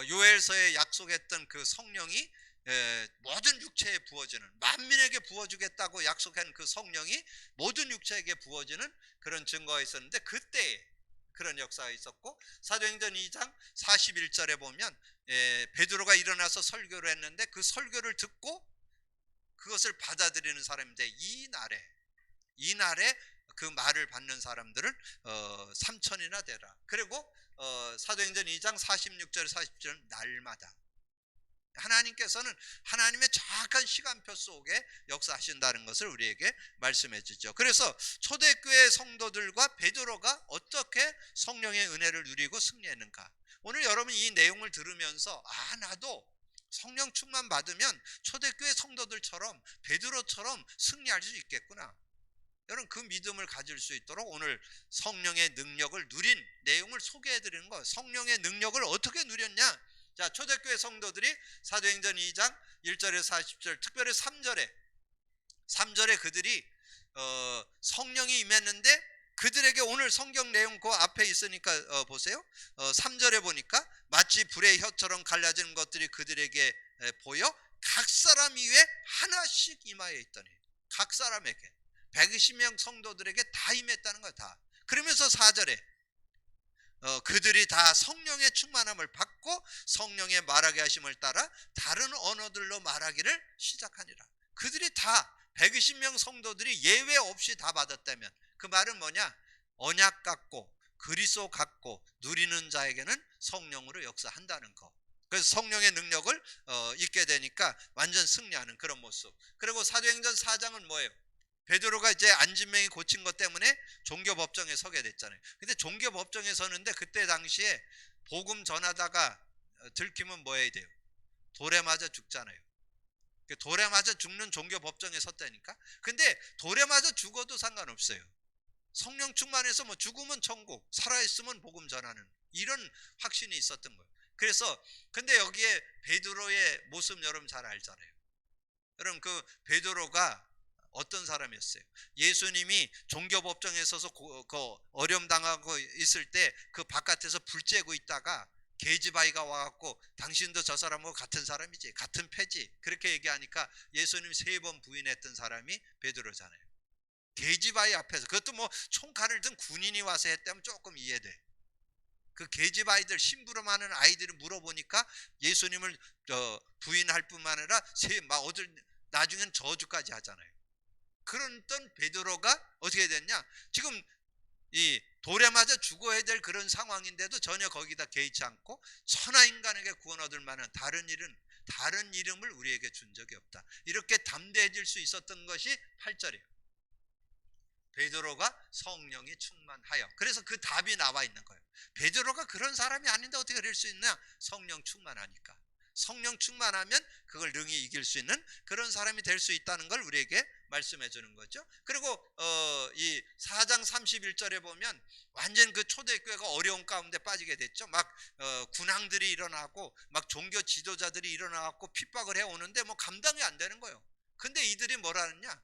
요엘서에 약속했던 그 성령이 모든 육체에 부어지는, 만민에게 부어주겠다고 약속한 그 성령이 모든 육체에게 부어지는 그런 증거가 있었는데, 그때에 그런 역사가 있었고, 사도행전 2장 41절에 보면 베드로가 일어나서 설교를 했는데 그 설교를 듣고 그것을 받아들이는 사람인데, 이날에 그 말을 받는 사람들은 3천이나 되라. 그리고 사도행전 2장 46절 40절 날마다 하나님께서는 하나님의 정확한 시간표 속에 역사하신다는 것을 우리에게 말씀해 주죠. 그래서 초대교회 성도들과 베드로가 어떻게 성령의 은혜를 누리고 승리했는가, 오늘 여러분 이 내용을 들으면서 나도 성령 충만 받으면 초대교회 성도들처럼 베드로처럼 승리할 수 있겠구나, 여러분 그 믿음을 가질 수 있도록 오늘 성령의 능력을 누린 내용을 소개해 드리는 거예요. 성령의 능력을 어떻게 누렸냐? 자, 초대교회 성도들이 사도행전 2장 1절에서 40절, 특별히 3절에 그들이 성령이 임했는데, 그들에게 오늘 성경 내용 그 앞에 있으니까 보세요. 3절에 보니까 마치 불의 혀처럼 갈라지는 것들이 그들에게 보여 각 사람 위에 하나씩 임하여 있더니, 각 사람에게 120명 성도들에게 다 임했다는 거야, 다. 그러면서 4절에 그들이 다 성령의 충만함을 받고 성령의 말하게 하심을 따라 다른 언어들로 말하기를 시작하니라. 그들이 다 120명 성도들이 예외 없이 다 받았다면 그 말은 뭐냐? 언약 갖고 그리스도 갖고 누리는 자에게는 성령으로 역사한다는 거. 그래서 성령의 능력을 잊게 되니까 완전 승리하는 그런 모습. 그리고 사도행전 4장은 뭐예요? 베드로가 이제 안진뱅이 고친 것 때문에 종교법정에 서게 됐잖아요. 근데 종교법정에 서는데 그때 당시에 복음 전하다가 들키면 뭐 해야 돼요? 돌에 맞아 죽잖아요. 돌에 맞아 죽는 종교 법정에 섰다니까. 근데 돌에 맞아 죽어도 상관없어요. 성령 충만해서 뭐 죽으면 천국, 살아있으면 복음 전하는 이런 확신이 있었던 거예요. 그래서 근데 여기에 베드로의 모습 여러분 잘 알잖아요. 여러분 그 베드로가 어떤 사람이었어요? 예수님이 종교법정에 서서 어려움 당하고 있을 때 그 바깥에서 불 쬐고 있다가 계집아이가 와갖고 당신도 저 사람하고 같은 사람이지, 같은 패지, 그렇게 얘기하니까 예수님 3번 부인했던 사람이 베드로잖아요. 계집아이 앞에서, 그것도 뭐 총칼을 든 군인이 와서 했다면 조금 이해돼. 그 계집아이들, 심부름하는 아이들이 물어보니까 예수님을 부인할 뿐만 아니라 나중엔 저주까지 하잖아요. 그런던 베드로가 어떻게 됐냐? 지금 이 돌에 맞아 죽어야 될 그런 상황인데도 전혀 거기다 개의치 않고 천하 인간에게 구원 얻을 만한 다른 이름을 우리에게 준 적이 없다. 이렇게 담대해질 수 있었던 것이 8절이에요. 베드로가 성령이 충만하여. 그래서 그 답이 나와 있는 거예요. 베드로가 그런 사람이 아닌데 어떻게 그럴 수 있냐? 성령 충만하니까. 성령 충만하면 그걸 능히 이길 수 있는 그런 사람이 될 수 있다는 걸 우리에게 말씀해 주는 거죠. 그리고 이 4장 31절에 보면 완전 그 초대교회가 어려운 가운데 빠지게 됐죠. 막 군왕들이 일어나고 막 종교 지도자들이 일어나고 핍박을 해오는데 뭐 감당이 안 되는 거예요. 근데 이들이 뭐라느냐?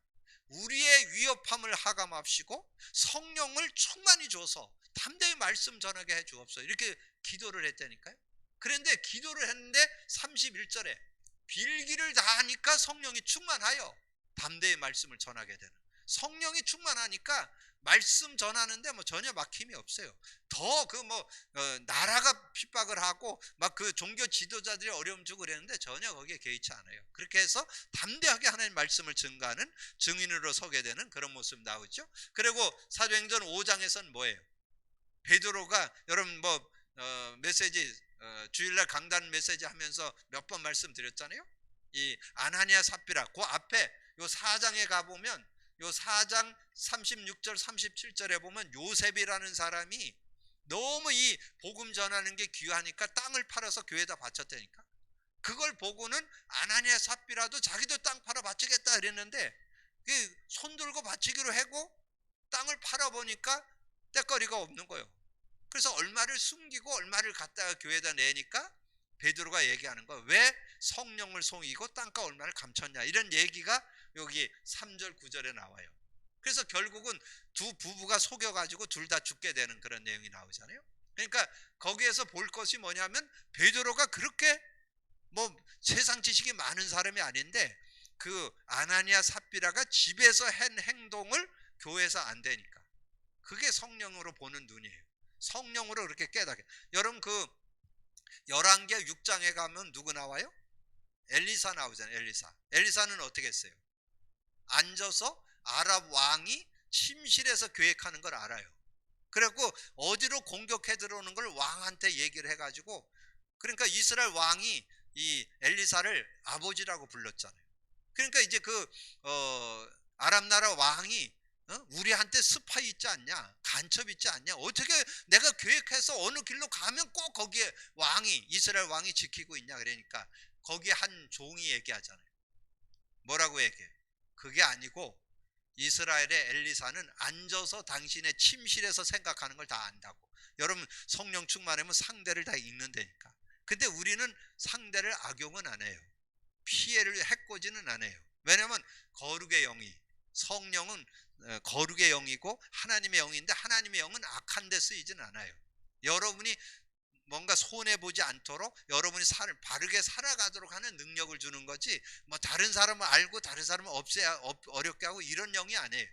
우리의 위협함을 하감합시고 성령을 충만히 줘서 담대히 말씀 전하게 해 주옵소서, 이렇게 기도를 했다니까요. 그런데 기도를 했는데 31절에 빌기를 다하니까 성령이 충만하여 담대히 말씀을 전하게 되는, 성령이 충만하니까 말씀 전하는데 뭐 전혀 막힘이 없어요. 더 나라가 핍박을 하고 막 그 종교 지도자들이 어려움 주고 그랬는데 전혀 거기에 개의치 않아요. 그렇게 해서 담대하게 하나님 말씀을 증거하는 증인으로 서게 되는 그런 모습 나오죠. 그리고 사도행전 5장에서는 뭐예요? 베드로가 여러분 메시지 주일날 강단 메시지 하면서 몇 번 말씀드렸잖아요. 이 아나니아 삽비라, 그 앞에 요 4장에 가보면 요 4장 36절 37절에 보면 요셉이라는 사람이 너무 이 복음 전하는 게 귀하니까 땅을 팔아서 교회에다 바쳤다니까. 그걸 보고는 아나니아 삽비라도 자기도 땅 팔아 바치겠다 그랬는데 손 들고 바치기로 하고 땅을 팔아보니까 때거리가 없는 거예요. 그래서 얼마를 숨기고 얼마를 갖다가 교회에다 내니까 베드로가 얘기하는 거예요. 왜 성령을 속이고 땅과 얼마를 감췄냐, 이런 얘기가 여기 3절 9절에 나와요. 그래서 결국은 두 부부가 속여가지고 둘 다 죽게 되는 그런 내용이 나오잖아요. 그러니까 거기에서 볼 것이 뭐냐면 베드로가 그렇게 세상 지식이 많은 사람이 아닌데 그 아나니아 삽비라가 집에서 한 행동을 교회에서 안 되니까 그게 성령으로 보는 눈이에요. 성령으로 그렇게 깨닫게. 여러분 그 열왕기하 6장에 가면 누구 나와요? 엘리사 나오잖아요. 엘리사는 어떻게 했어요? 앉아서 아랍 왕이 침실에서 계획하는 걸 알아요. 그래갖고 어디로 공격해 들어오는 걸 왕한테 얘기를 해가지고, 그러니까 이스라엘 왕이 이 엘리사를 아버지라고 불렀잖아요. 그러니까 이제 아랍 나라 왕이 우리한테 스파이 있지 않냐, 간첩 있지 않냐, 어떻게 내가 계획해서 어느 길로 가면 꼭 거기에 이스라엘 왕이 지키고 있냐, 그러니까 거기에 한 종이 얘기하잖아요. 뭐라고 얘기해? 그게 아니고 이스라엘의 엘리사는 앉아서 당신의 침실에서 생각하는 걸 다 안다고. 여러분 성령 충만하면 상대를 다 읽는다니까. 근데 우리는 상대를 악용은 안 해요. 피해를 해코지는 안 해요. 왜냐하면 거룩의 영이, 성령은 거룩의 영이고 하나님의 영인데 하나님의 영은 악한 데 쓰이진 않아요. 여러분이 뭔가 손해보지 않도록 여러분이 바르게 살아가도록 하는 능력을 주는 거지, 다른 사람을 알고 다른 사람을 어렵게 하고 이런 영이 아니에요.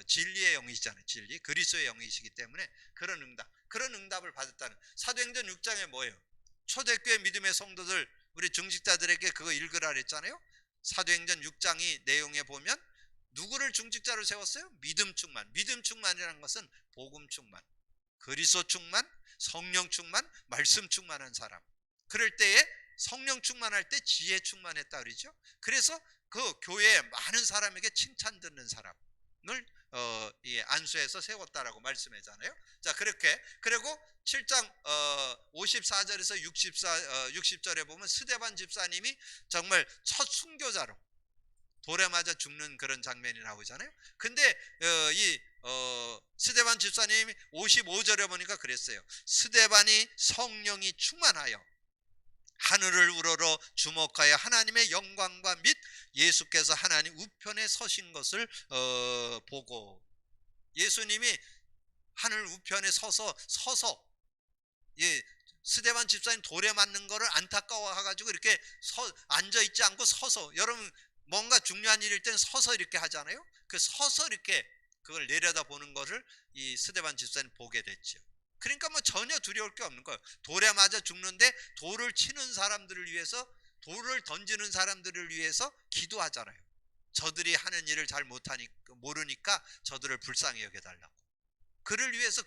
진리의 영이시잖아요. 진리, 그리스도의 영이시기 때문에 그런 응답을 받았다는. 사도행전 6장에 뭐예요? 초대교회 믿음의 성도들, 우리 중직자들에게 그거 읽으라 그랬잖아요. 사도행전 6장이 내용에 보면 누구를 중직자로 세웠어요? 믿음 충만이라는 것은 복음 충만, 그리스도 충만, 성령 충만, 말씀 충만한 사람. 그럴 때에 성령 충만할 때 지혜 충만했다 그러죠. 그래서 그 교회에 많은 사람에게 칭찬 듣는 사람을 이 안수해서 세웠다라고 말씀하잖아요. 자, 그렇게 그리고 7장 54절에서 60절에 보면 스데반 집사님이 정말 첫 순교자로 돌에 맞아 죽는 그런 장면이 나오잖아요. 근데 스데반 집사님이 55절에 보니까 그랬어요. 스데반이 성령이 충만하여 하늘을 우러러 주목하여 하나님의 영광과 및 예수께서 하나님 우편에 서신 것을 보고, 예수님이 하늘 우편에 서서 스데반 집사님 돌에 맞는 거를 안타까워해가지고 이렇게 앉아있지 않고 서서, 여러분 뭔가 중요한 일일 땐 서서 이렇게 하잖아요. 그 서서 이렇게 그걸 내려다 보는 거를 이 스데반 집사님 보게 됐죠. 그러니까 뭐 전혀 두려울 게 없는 거예요. 돌에 맞아 죽는데 돌을 치는 사람들을 위해서, 돌을 던지는 사람들을 위해서 기도하잖아요. 저들이 하는 일을 잘 모르니까 저들을 불쌍히 여겨달라고. 그들을 위해서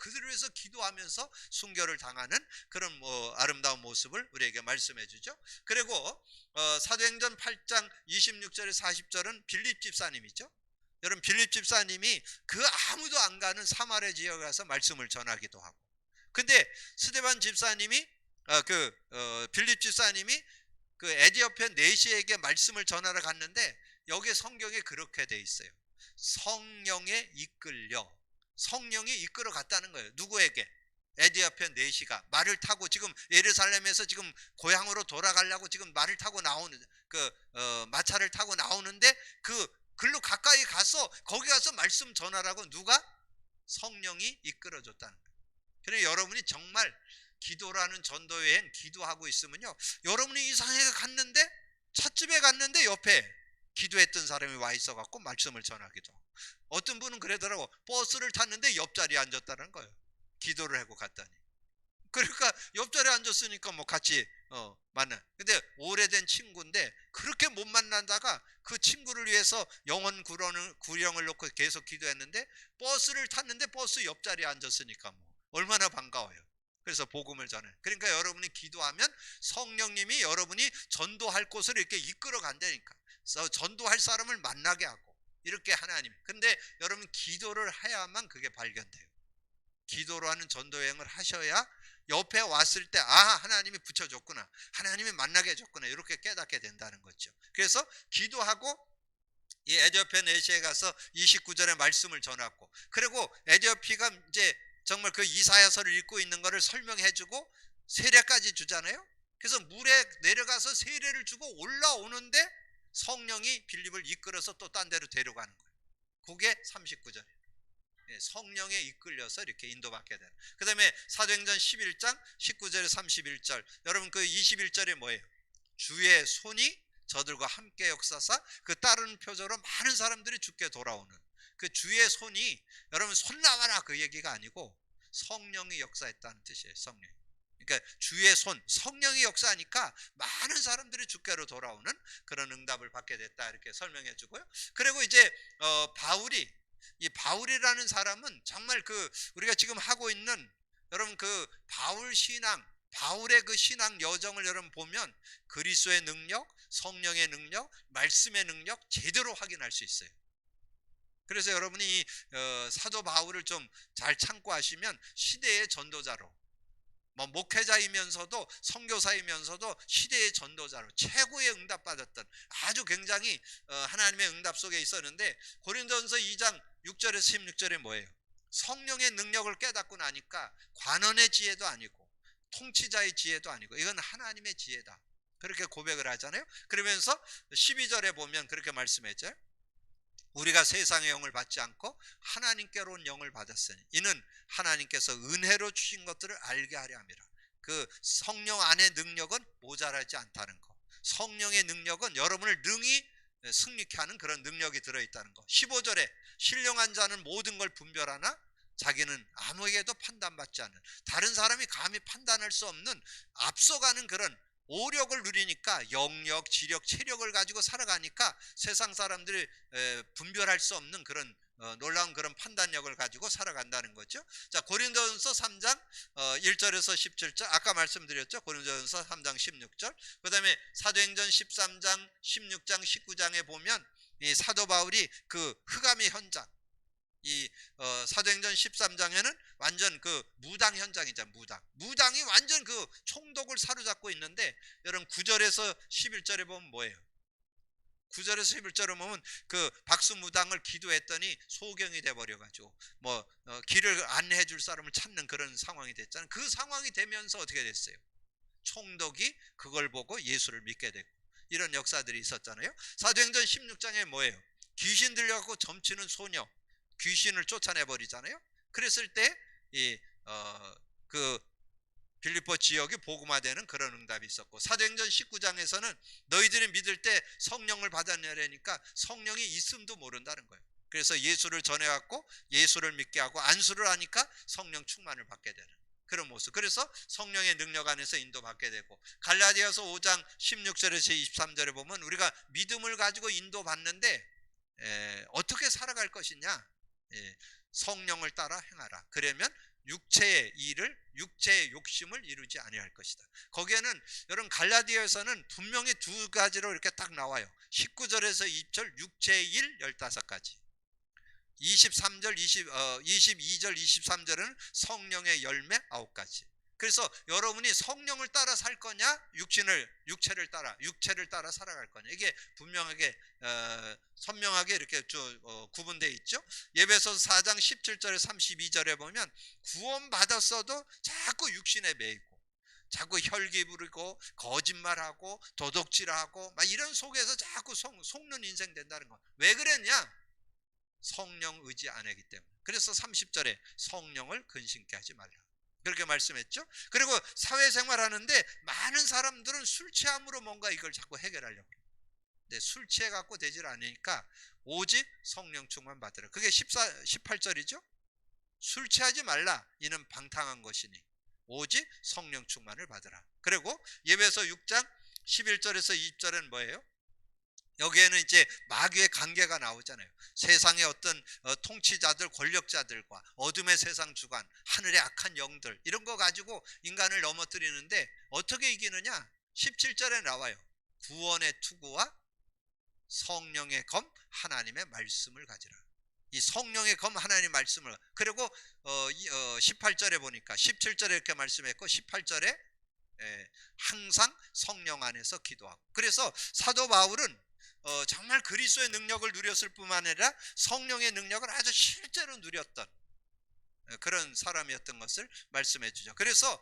기도하면서 순교를 당하는 그런 아름다운 모습을 우리에게 말씀해 주죠. 그리고 사도행전 8장 26절에 40절은 빌립 집사님이죠. 여러분, 빌립 집사님이 그 아무도 안 가는 사마리아 지역에 가서 말씀을 전하기도 하고, 근데 스데반 집사님이 빌립 집사님이 그 에디오피아 내시에게 말씀을 전하러 갔는데, 여기 성경에 그렇게 돼 있어요. 성령에 이끌려, 성령이 이끌어 갔다는 거예요. 누구에게? 에디오피아 내시가 말을 타고 지금 예루살렘에서 지금 고향으로 돌아가려고 지금 말을 타고 나오는 마차를 타고 나오는데, 글로 가까이 가서 거기 가서 말씀 전하라고 누가? 성령이 이끌어 줬다는 거예요. 그래서 여러분이 정말 기도라는 전도여행 기도하고 있으면요, 여러분이 이상하게 갔는데, 찻집에 갔는데 옆에 기도했던 사람이 와 있어 갖고 말씀을 전하기도 하고, 어떤 분은 그러더라고. 버스를 탔는데 옆자리에 앉았다는 거예요. 기도를 하고 갔다니. 그러니까 옆자리에 앉았으니까 뭐 같이 만나. 근데 오래된 친구인데 그렇게 못 만나다가 그 친구를 위해서 영혼 구령을 놓고 계속 기도했는데, 버스를 탔는데 버스 옆자리에 앉았으니까 뭐 얼마나 반가워요. 그래서 복음을 전해. 그러니까 여러분이 기도하면 성령님이 여러분이 전도할 곳을 이렇게 이끌어 간다니까. 전도할 사람을 만나게 하고, 이렇게 하나님. 근데 여러분 기도를 해야만 그게 발견돼요. 기도로 하는 전도여행을 하셔야 옆에 왔을 때, 하나님이 붙여줬구나, 하나님이 만나게 해줬구나, 이렇게 깨닫게 된다는 거죠. 그래서 기도하고 이 에디오피아 내시에 가서 29절의 말씀을 전하고, 그리고 에디오피아가 이제 정말 그 이사야서를 읽고 있는 것을 설명해주고 세례까지 주잖아요. 그래서 물에 내려가서 세례를 주고 올라오는데 성령이 빌립을 이끌어서 또 딴 데로 데려가는 거예요. 그게 39절이에요. 성령에 이끌려서 이렇게 인도받게 되는. 그 다음에 사도행전 11장 19절에 31절, 여러분 그 21절에 뭐예요? 주의 손이 저들과 함께 역사사 그 따르는 표적으로 많은 사람들이 죽게 돌아오는 그 주의 손이, 여러분 손 나와라 그 얘기가 아니고 성령이 역사했다는 뜻이에요. 성령. 그러니까 주의 손, 성령이 역사하니까 많은 사람들이 주께로 돌아오는 그런 응답을 받게 됐다, 이렇게 설명해 주고요. 그리고 이제 이 바울이라는 사람은 정말 우리가 지금 하고 있는, 여러분 바울의 그 신앙 여정을 여러분 보면 그리스도의 능력, 성령의 능력, 말씀의 능력 제대로 확인할 수 있어요. 그래서 여러분이 사도 바울을 좀 잘 참고하시면 시대의 전도자로, 목회자이면서도 선교사이면서도 시대의 전도자로 최고의 응답받았던, 아주 굉장히 하나님의 응답 속에 있었는데, 고린도전서 2장 6절에서 16절에 뭐예요? 성령의 능력을 깨닫고 나니까 관원의 지혜도 아니고 통치자의 지혜도 아니고 이건 하나님의 지혜다, 그렇게 고백을 하잖아요. 그러면서 12절에 보면 그렇게 말씀했죠. 우리가 세상의 영을 받지 않고 하나님께로 온 영을 받았으니 이는 하나님께서 은혜로 주신 것들을 알게 하려 함이라. 그 성령 안의 능력은 모자라지 않다는 거. 성령의 능력은 여러분을 능히 승리케 하는 그런 능력이 들어있다는 거. 15절에 신령한 자는 모든 걸 분별하나 자기는 아무에게도 판단받지 않는, 다른 사람이 감히 판단할 수 없는 앞서가는 그런 오력을 누리니까, 영력, 지력, 체력을 가지고 살아가니까 세상 사람들이 분별할 수 없는 그런 놀라운 그런 판단력을 가지고 살아간다는 거죠. 자, 고린도전서 3장 1절에서 17절 아까 말씀드렸죠. 고린도전서 3장 16절. 그 다음에 사도행전 13장 16장 19장에 보면 이 사도 바울이 그 흑암의 현장, 이 사도행전 13장에는 완전 그 무당 현장이잖아. 무당이 완전 그 총독을 사로잡고 있는데, 여러분 9절에서 11절에 보면 뭐예요? 9절에서 11절에 보면 그 박수무당을 기도했더니 소경이 돼버려가지고 뭐 길을 안내해 줄 사람을 찾는 그런 상황이 됐잖아요. 그 상황이 되면서 어떻게 됐어요? 총독이 그걸 보고 예수를 믿게 되고, 이런 역사들이 있었잖아요. 사도행전 16장에 뭐예요? 귀신 들려갖고 점치는 소녀, 귀신을 쫓아내버리잖아요. 그랬을 때 그 빌립보 지역이 복음화되는 그런 응답이 있었고, 사도행전 19장에서는 너희들이 믿을 때 성령을 받아내려니까 성령이 있음도 모른다는 거예요. 그래서 예수를 전해갖고 예수를 믿게 하고 안수를 하니까 성령 충만을 받게 되는 그런 모습. 그래서 성령의 능력 안에서 인도받게 되고, 갈라디아서 5장 16절에서 23절에 보면 우리가 믿음을 가지고 인도받는데 어떻게 살아갈 것이냐, 성령을 따라 행하라. 그러면 육체의 욕심을 이루지 아니할 것이다. 거기에는 여러분 갈라디아에서는 분명히 두 가지로 이렇게 딱 나와요. 19절에서 20절 육체의 일 15가지, 23절 22절 23절은 성령의 열매 9가지. 그래서 여러분이 성령을 따라 살 거냐, 육체를 따라 살아갈 거냐, 이게 분명하게 선명하게 이렇게 구분되어 있죠. 에베소서 4장 17절에 32절에 보면 구원 받았어도 자꾸 육신에 매이고, 자꾸 혈기 부리고 거짓말하고 도둑질하고 막 이런 속에서 자꾸 속는 인생 된다는 거. 왜 그랬냐? 성령 의지 안 하기 때문에. 그래서 30절에 성령을 근심케 하지 말라, 그렇게 말씀했죠. 그리고 사회생활 하는데 많은 사람들은 술 취함으로 뭔가 이걸 자꾸 해결하려고 해요. 근데 술 취해 갖고 되질 않으니까 오직 성령 충만 받으라. 그게 18절이죠. 술 취하지 말라, 이는 방탕한 것이니 오직 성령 충만을 받으라. 그리고 에베소 6장 11절에서 20절은 뭐예요? 여기에는 이제 마귀의 관계가 나오잖아요. 세상의 어떤 통치자들, 권력자들과 어둠의 세상 주관, 하늘의 악한 영들, 이런 거 가지고 인간을 넘어뜨리는데 어떻게 이기느냐? 17절에 나와요. 구원의 투구와 성령의 검 하나님의 말씀을 가지라. 이 성령의 검 하나님의 말씀을. 그리고 18절에 보니까 17절에 이렇게 말씀했고 18절에 항상 성령 안에서 기도하고. 그래서 사도 바울은 정말 그리스도의 능력을 누렸을 뿐만 아니라 성령의 능력을 아주 실제로 누렸던 그런 사람이었던 것을 말씀해 주죠. 그래서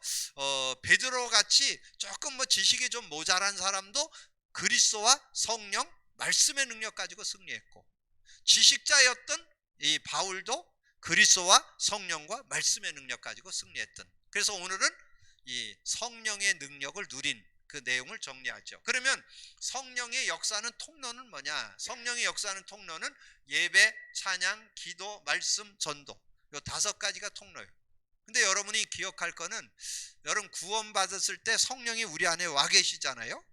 베드로 같이 조금 지식이 좀 모자란 사람도 그리스도와 성령 말씀의 능력 가지고 승리했고, 지식자였던 이 바울도 그리스도와 성령과 말씀의 능력 가지고 승리했던. 그래서 오늘은 이 성령의 능력을 누린 그 내용을 정리하죠. 그러면 성령의 역사하는 통로는 뭐냐? 성령의 역사하는 통로는 예배, 찬양, 기도, 말씀, 전도, 요 5가지가 통로예요. 근데 여러분이 기억할 거는, 여러분 구원 받았을 때 성령이 우리 안에 와 계시잖아요.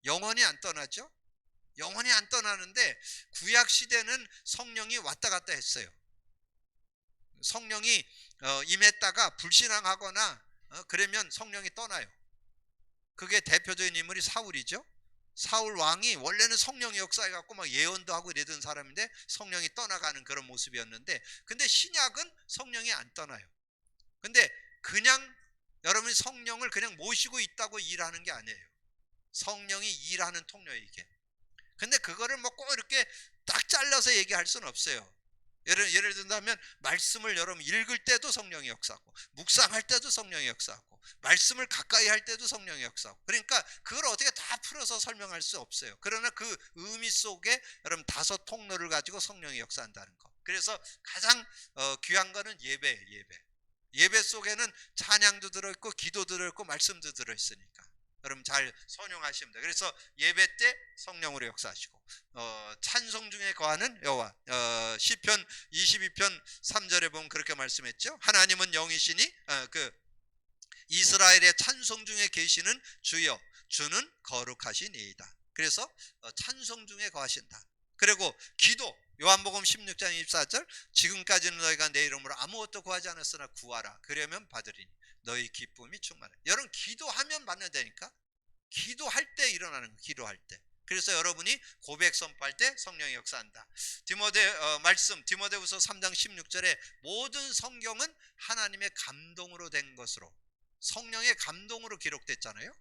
영원히 안 떠나죠. 영원히 안 떠나는데 구약 시대는 성령이 왔다 갔다 했어요. 성령이 임했다가 불신앙하거나 그러면 성령이 떠나요. 그게 대표적인 인물이 사울이죠. 사울 왕이 원래는 성령의 역사에 갖고 막 예언도 하고 이러던 사람인데 성령이 떠나가는 그런 모습이었는데, 근데 신약은 성령이 안 떠나요. 근데 그냥 여러분이 성령을 그냥 모시고 있다고 일하는 게 아니에요. 성령이 일하는 통로예요, 이게. 근데 그거를 뭐 꼭 이렇게 딱 잘라서 얘기할 수는 없어요. 예를 든다면 말씀을 여러분 읽을 때도 성령의 역사하고, 묵상할 때도 성령의 역사하고, 말씀을 가까이 할 때도 성령의 역사하고. 그러니까 그걸 어떻게 다 풀어서 설명할 수 없어요. 그러나 그 의미 속에 여러분 5 통로를 가지고 성령이 역사한다는 거. 그래서 가장 귀한 거는 예배예요. 예배 속에는 찬양도 들어있고 기도도 들어있고 말씀도 들어있으니까 여러분 잘 선용하시면 돼요. 그래서 예배 때 성령으로 역사하시고, 찬송 중에 거하는 여호와, 시편 22편 3절에 보면 그렇게 말씀했죠. 하나님은 영이시니 이스라엘의 찬송 중에 계시는 주여, 주는 거룩하시니이다. 그래서 찬송 중에 거하신다. 그리고 기도, 요한복음 16장 24절, 지금까지는 너희가 내 이름으로 아무것도 구하지 않았으나 구하라, 그러면 받으리니 너희 기쁨이 충만해. 여러분 기도하면 받는다니까. 기도할 때 일어나는 거. 기도할 때 그래서 여러분이 고백 선포할 때 성령이 역사한다. 디모데후서 3장 16절에 모든 성경은 하나님의 감동으로 된 것으로, 성령의 감동으로 기록됐잖아요.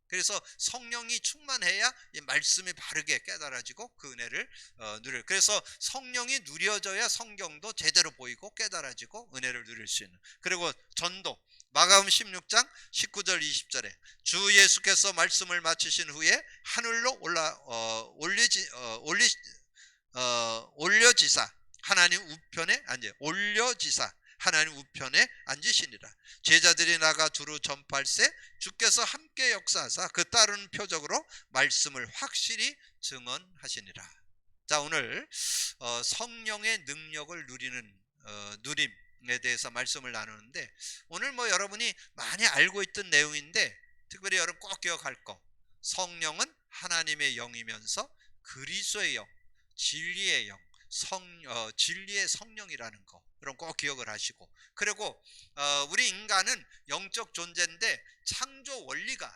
그래서 성령이 충만해야 이 말씀이 바르게 깨달아지고 그 은혜를 누릴. 그래서 성령이 누려져야 성경도 제대로 보이고 깨달아지고 은혜를 누릴 수 있는. 그리고 전도, 마가음 16장 19절 20절에 주 예수께서 말씀을 마치신 후에 하늘로 올려지사 하나님 우편에 앉으시니라. 제자들이 나가 두루 전파할세 주께서 함께 역사하사 그 따르는 표적으로 말씀을 확실히 증언하시니라. 자, 오늘 성령의 능력을 누리는 누림에 대해서 말씀을 나누는데, 오늘 여러분이 많이 알고 있던 내용인데 특별히 여러분 꼭 기억할 거, 성령은 하나님의 영이면서 그리스도의 영, 진리의 영, 진리의 성령이라는 거, 여러분 꼭 기억을 하시고, 그리고 우리 인간은 영적 존재인데 창조 원리가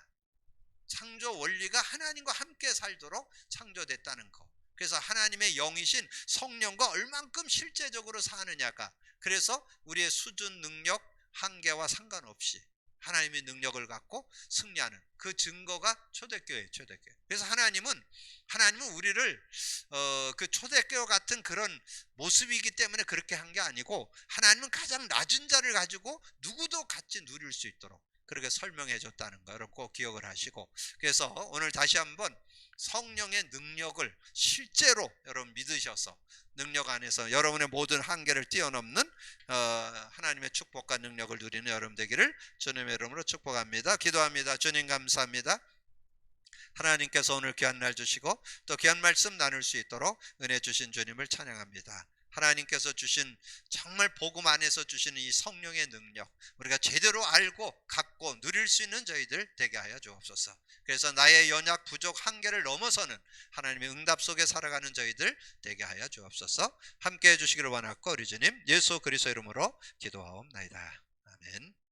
하나님과 함께 살도록 창조됐다는 거. 그래서 하나님의 영이신 성령과 얼만큼 실제적으로 사느냐가, 그래서 우리의 수준, 능력, 한계와 상관없이 하나님의 능력을 갖고 승리하는 그 증거가 초대교회예요. 초대교회. 그래서 하나님은 우리를 그 초대교회 같은 그런 모습이기 때문에 그렇게 한 게 아니고, 하나님은 가장 낮은 자를 가지고 누구도 같이 누릴 수 있도록 그렇게 설명해 줬다는 거 여러분 꼭 기억을 하시고, 그래서 오늘 다시 한번 성령의 능력을 실제로 여러분 믿으셔서 능력 안에서 여러분의 모든 한계를 뛰어넘는 하나님의 축복과 능력을 누리는 여러분 되기를 주님의 이름으로 축복합니다. 기도합니다. 주님 감사합니다. 하나님께서 오늘 귀한 날 주시고 또 귀한 말씀 나눌 수 있도록 은혜 주신 주님을 찬양합니다. 하나님께서 주신, 정말 복음 안에서 주시는 이 성령의 능력, 우리가 제대로 알고 갖고 누릴 수 있는 저희들 되게 하여 주옵소서. 그래서 나의 연약, 부족, 한계를 넘어서는 하나님의 응답 속에 살아가는 저희들 되게 하여 주옵소서. 함께 해주시기를 원하고 우리 주님 예수 그리스도 이름으로 기도하옵나이다. 아멘.